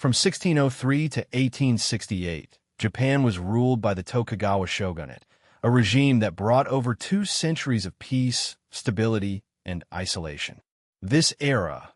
From 1603 to 1868, Japan was ruled by the Tokugawa shogunate, a regime that brought over 2 centuries of peace, stability, and isolation. This era,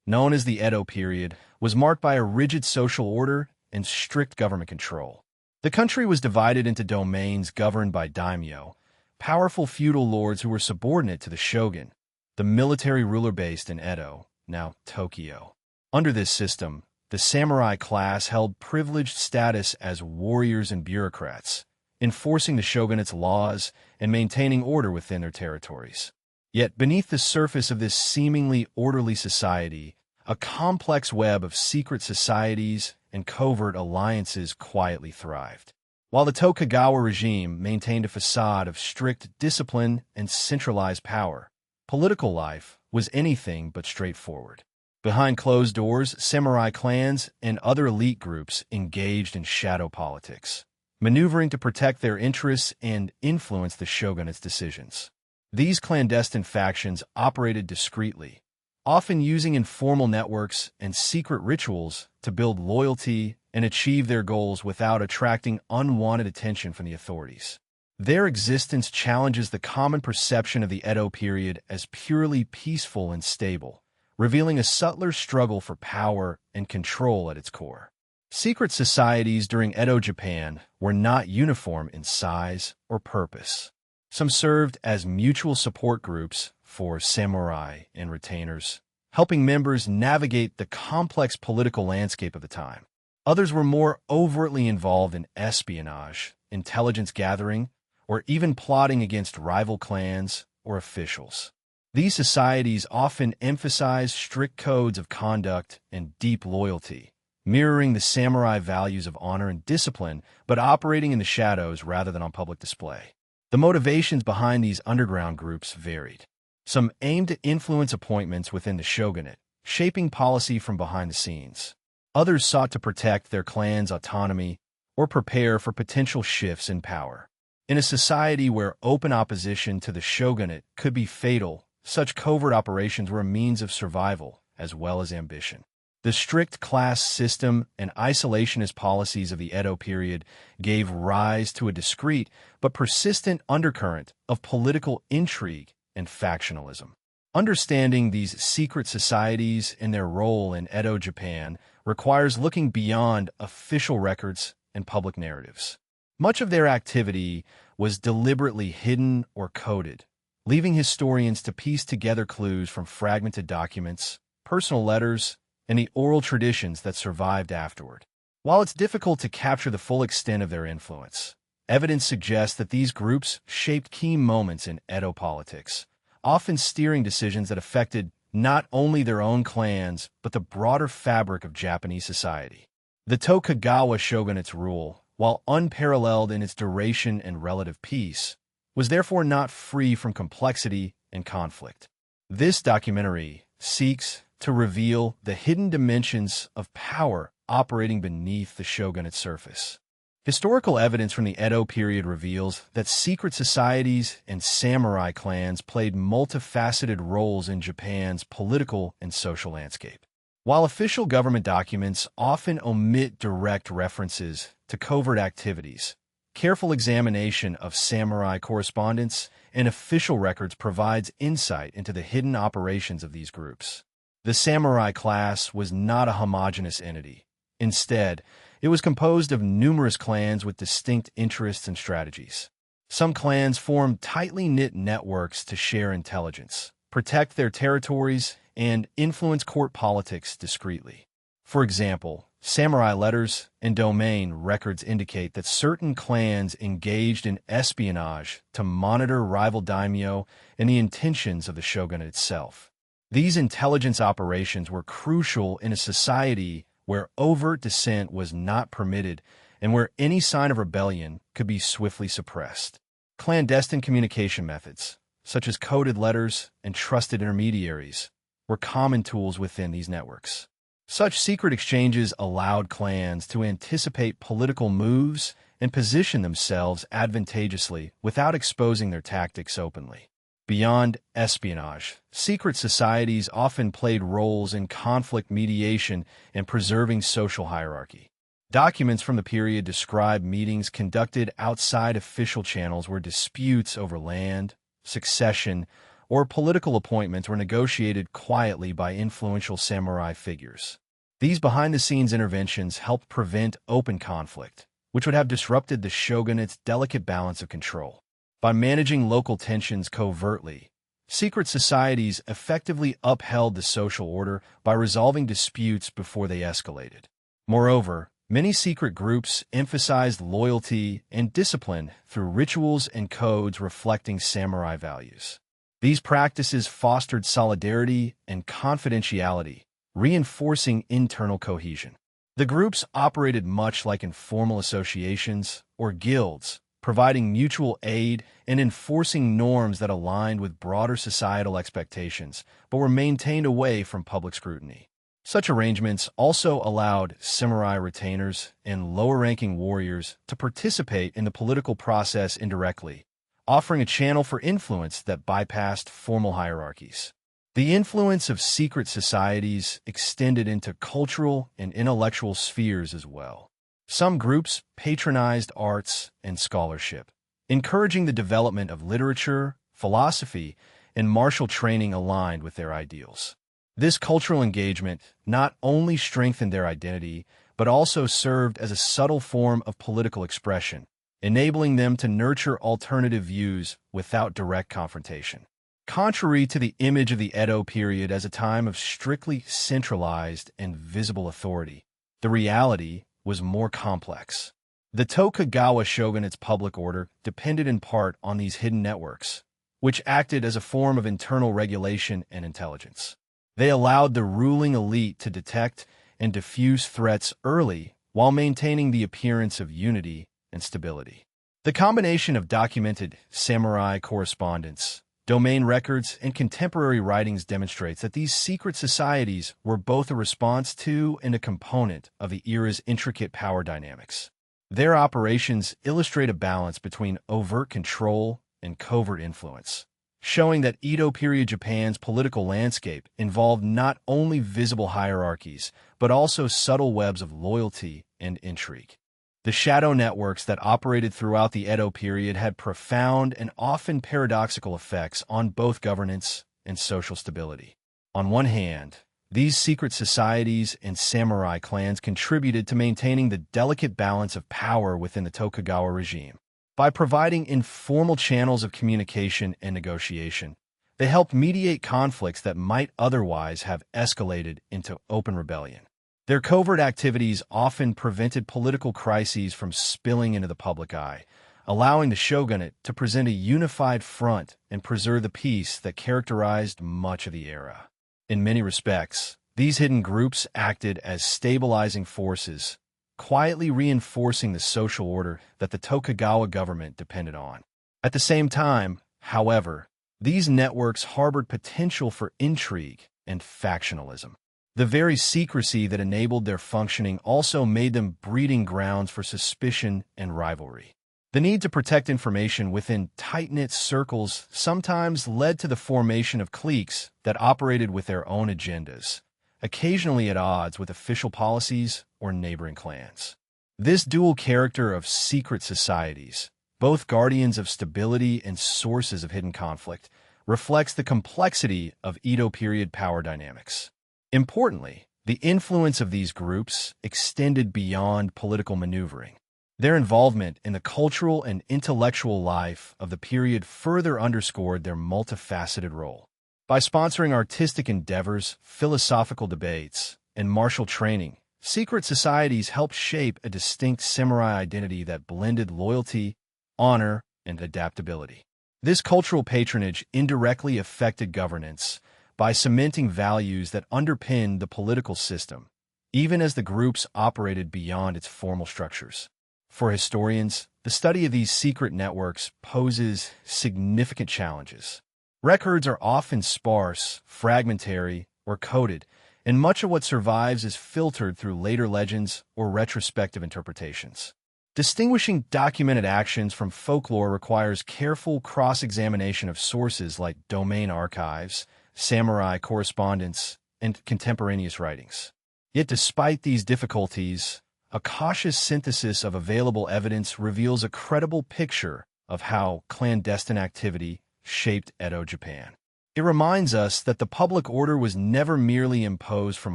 known as the Edo period, was marked by a rigid social order and strict government control. The country was divided into domains governed by daimyo, powerful feudal lords who were subordinate to the shogun, the military ruler based in Edo, now Tokyo. Under this system, the samurai class held privileged status as warriors and bureaucrats, enforcing the shogunate's laws and maintaining order within their territories. Yet beneath the surface of this seemingly orderly society, a complex web of secret societies and covert alliances quietly thrived. While the Tokugawa regime maintained a facade of strict discipline and centralized power, political life was anything but straightforward. Behind closed doors, samurai clans and other elite groups engaged in shadow politics, maneuvering to protect their interests and influence the shogunate's decisions. These clandestine factions operated discreetly, often using informal networks and secret rituals to build loyalty and achieve their goals without attracting unwanted attention from the authorities. Their existence challenges the common perception of the Edo period as purely peaceful and stable, revealing a subtler struggle for power and control at its core. Secret societies during Edo Japan were not uniform in size or purpose. Some served as mutual support groups for samurai and retainers, helping members navigate the complex political landscape of the time. Others were more overtly involved in espionage, intelligence gathering, or even plotting against rival clans or officials. These societies often emphasized strict codes of conduct and deep loyalty, mirroring the samurai values of honor and discipline, but operating in the shadows rather than on public display. The motivations behind these underground groups varied. Some aimed to influence appointments within the shogunate, shaping policy from behind the scenes. Others sought to protect their clan's autonomy or prepare for potential shifts in power. In a society where open opposition to the shogunate could be fatal, such covert operations were a means of survival as well as ambition. The strict class system and isolationist policies of the Edo period gave rise to a discreet but persistent undercurrent of political intrigue and factionalism. Understanding these secret societies and their role in Edo Japan requires looking beyond official records and public narratives. Much of their activity was deliberately hidden or coded, leaving historians to piece together clues from fragmented documents, personal letters, and the oral traditions that survived afterward. While it's difficult to capture the full extent of their influence, evidence suggests that these groups shaped key moments in Edo politics, often steering decisions that affected not only their own clans, but the broader fabric of Japanese society. The Tokugawa shogunate's rule, while unparalleled in its duration and relative peace, was therefore not free from complexity and conflict. This documentary seeks to reveal the hidden dimensions of power operating beneath the shogunate's surface. Historical evidence from the Edo period reveals that secret societies and samurai clans played multifaceted roles in Japan's political and social landscape. While official government documents often omit direct references to covert activities, careful examination of samurai correspondence and official records provides insight into the hidden operations of these groups. The samurai class was not a homogeneous entity. Instead, it was composed of numerous clans with distinct interests and strategies. Some clans formed tightly knit networks to share intelligence, protect their territories, and influence court politics discreetly. For example, samurai letters and domain records indicate that certain clans engaged in espionage to monitor rival daimyo and the intentions of the shogunate itself. These intelligence operations were crucial in a society where overt dissent was not permitted and where any sign of rebellion could be swiftly suppressed. Clandestine communication methods, such as coded letters and trusted intermediaries, were common tools within these networks. Such secret exchanges allowed clans to anticipate political moves and position themselves advantageously without exposing their tactics openly. Beyond espionage, secret societies often played roles in conflict mediation and preserving social hierarchy. Documents from the period describe meetings conducted outside official channels where disputes over land, succession, or political appointments were negotiated quietly by influential samurai figures. These behind-the-scenes interventions helped prevent open conflict, which would have disrupted the shogunate's delicate balance of control. By managing local tensions covertly, secret societies effectively upheld the social order by resolving disputes before they escalated. Moreover, many secret groups emphasized loyalty and discipline through rituals and codes reflecting samurai values. These practices fostered solidarity and confidentiality, reinforcing internal cohesion. The groups operated much like informal associations or guilds, providing mutual aid and enforcing norms that aligned with broader societal expectations, but were maintained away from public scrutiny. Such arrangements also allowed samurai retainers and lower-ranking warriors to participate in the political process indirectly, offering a channel for influence that bypassed formal hierarchies. The influence of secret societies extended into cultural and intellectual spheres as well. Some groups patronized arts and scholarship, encouraging the development of literature, philosophy, and martial training aligned with their ideals. This cultural engagement not only strengthened their identity, but also served as a subtle form of political expression, enabling them to nurture alternative views without direct confrontation. Contrary to the image of the Edo period as a time of strictly centralized and visible authority, the reality was more complex. The Tokugawa shogunate's public order depended in part on these hidden networks, which acted as a form of internal regulation and intelligence. They allowed the ruling elite to detect and diffuse threats early while maintaining the appearance of unity and stability. The combination of documented samurai correspondence, domain records, and contemporary writings demonstrates that these secret societies were both a response to and a component of the era's intricate power dynamics. Their operations illustrate a balance between overt control and covert influence, showing that Edo-period Japan's political landscape involved not only visible hierarchies, but also subtle webs of loyalty and intrigue. The shadow networks that operated throughout the Edo period had profound and often paradoxical effects on both governance and social stability. On one hand, these secret societies and samurai clans contributed to maintaining the delicate balance of power within the Tokugawa regime. By providing informal channels of communication and negotiation, they helped mediate conflicts that might otherwise have escalated into open rebellion. Their covert activities often prevented political crises from spilling into the public eye, allowing the shogunate to present a unified front and preserve the peace that characterized much of the era. In many respects, these hidden groups acted as stabilizing forces, quietly reinforcing the social order that the Tokugawa government depended on. At the same time, however, these networks harbored potential for intrigue and factionalism. The very secrecy that enabled their functioning also made them breeding grounds for suspicion and rivalry. The need to protect information within tight-knit circles sometimes led to the formation of cliques that operated with their own agendas, occasionally at odds with official policies or neighboring clans. This dual character of secret societies, both guardians of stability and sources of hidden conflict, reflects the complexity of Edo-period power dynamics. Importantly, the influence of these groups extended beyond political maneuvering. Their involvement in the cultural and intellectual life of the period further underscored their multifaceted role. By sponsoring artistic endeavors, philosophical debates, and martial training, secret societies helped shape a distinct samurai identity that blended loyalty, honor, and adaptability. This cultural patronage indirectly affected governance by cementing values that underpinned the political system, even as the groups operated beyond its formal structures. For historians, the study of these secret networks poses significant challenges. Records are often sparse, fragmentary, or coded, and much of what survives is filtered through later legends or retrospective interpretations. Distinguishing documented actions from folklore requires careful cross-examination of sources like domain archives, samurai correspondence, and contemporaneous writings. Yet despite these difficulties, a cautious synthesis of available evidence reveals a credible picture of how clandestine activity shaped Edo Japan. It reminds us that the public order was never merely imposed from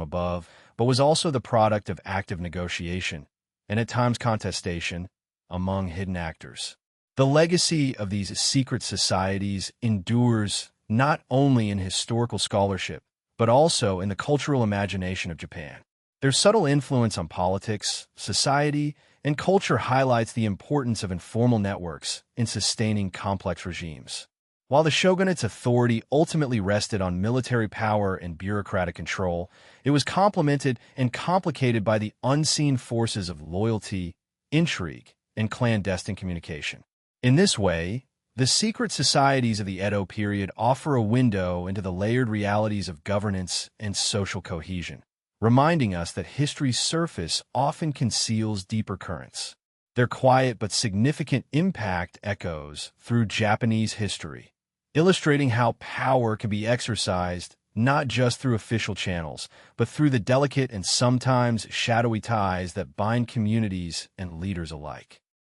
above, but was also the product of active negotiation, and at times contestation, among hidden actors. The legacy of these secret societies endures not only in historical scholarship, but also in the cultural imagination of Japan. Their subtle influence on politics, society, and culture highlights the importance of informal networks in sustaining complex regimes. While the shogunate's authority ultimately rested on military power and bureaucratic control, it was complemented and complicated by the unseen forces of loyalty, intrigue, and clandestine communication. In this way, the secret societies of the Edo period offer a window into the layered realities of governance and social cohesion, reminding us that history's surface often conceals deeper currents. Their quiet but significant impact echoes through Japanese history, illustrating how power can be exercised not just through official channels, but through the delicate and sometimes shadowy ties that bind communities and leaders alike.